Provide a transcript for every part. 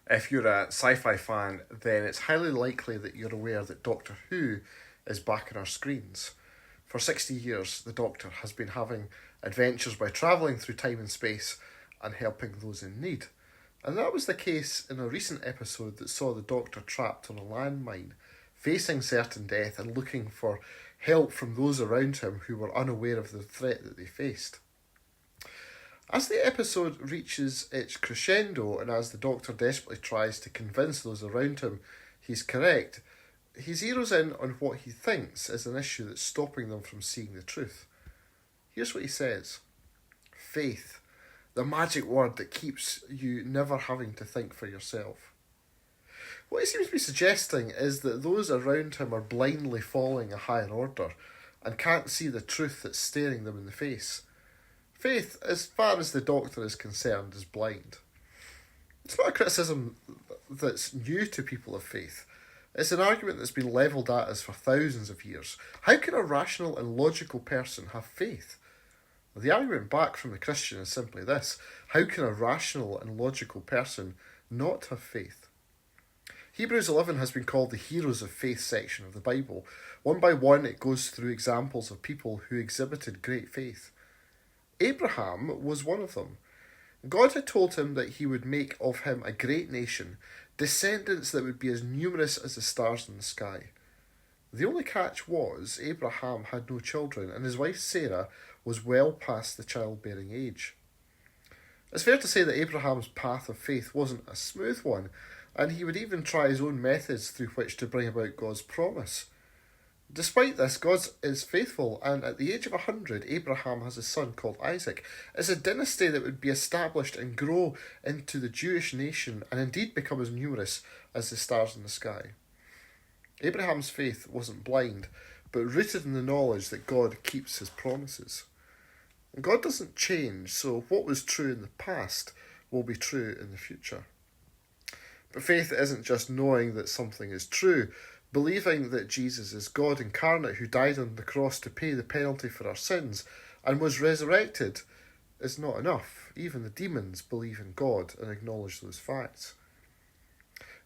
If you're a sci-fi fan, then it's highly likely that you're aware that Doctor Who is back on our screens. For 60 years, the Doctor has been having adventures by travelling through time and space and helping those in need. And that was the case in a recent episode that saw the Doctor trapped on a landmine, facing certain death and looking for help from those around him who were unaware of the threat that they faced. As the episode reaches its crescendo and as the Doctor desperately tries to convince those around him he's correct, he zeroes in on what he thinks is an issue that's stopping them from seeing the truth. Here's what he says. Faith, the magic word that keeps you never having to think for yourself. What he seems to be suggesting is that those around him are blindly following a higher order and can't see the truth that's staring them in the face. Faith, as far as the Doctor is concerned, is blind. It's not a criticism that's new to people of faith. It's an argument that's been levelled at us for thousands of years. How can a rational and logical person have faith? The argument back from the Christian is simply this. How can a rational and logical person not have faith? Hebrews 11 has been called the heroes of faith section of the Bible. One by one it goes through examples of people who exhibited great faith. Abraham was one of them. God had told him that he would make of him a great nation, descendants that would be as numerous as the stars in the sky. The only catch was Abraham had no children and his wife Sarah was well past the childbearing age. It's fair to say that Abraham's path of faith wasn't a smooth one, and he would even try his own methods through which to bring about God's promise. Despite this, God is faithful, and at the age of 100, Abraham has a son called Isaac. It's a dynasty that would be established and grow into the Jewish nation, and indeed become as numerous as the stars in the sky. Abraham's faith wasn't blind, but rooted in the knowledge that God keeps his promises. And God doesn't change, so what was true in the past will be true in the future. But faith isn't just knowing that something is true. Believing that Jesus is God incarnate who died on the cross to pay the penalty for our sins and was resurrected is not enough. Even the demons believe in God and acknowledge those facts.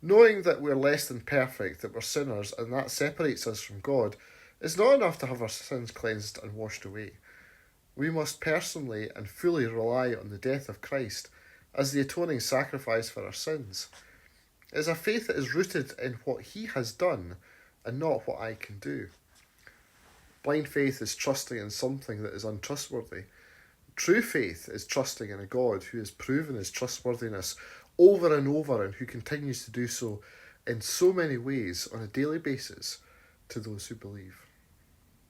Knowing that we're less than perfect, that we're sinners, and that separates us from God, is not enough to have our sins cleansed and washed away. We must personally and fully rely on the death of Christ as the atoning sacrifice for our sins. It is a faith that is rooted in what he has done and not what I can do. Blind faith is trusting in something that is untrustworthy. True faith is trusting in a God who has proven his trustworthiness over and over and who continues to do so in so many ways on a daily basis to those who believe.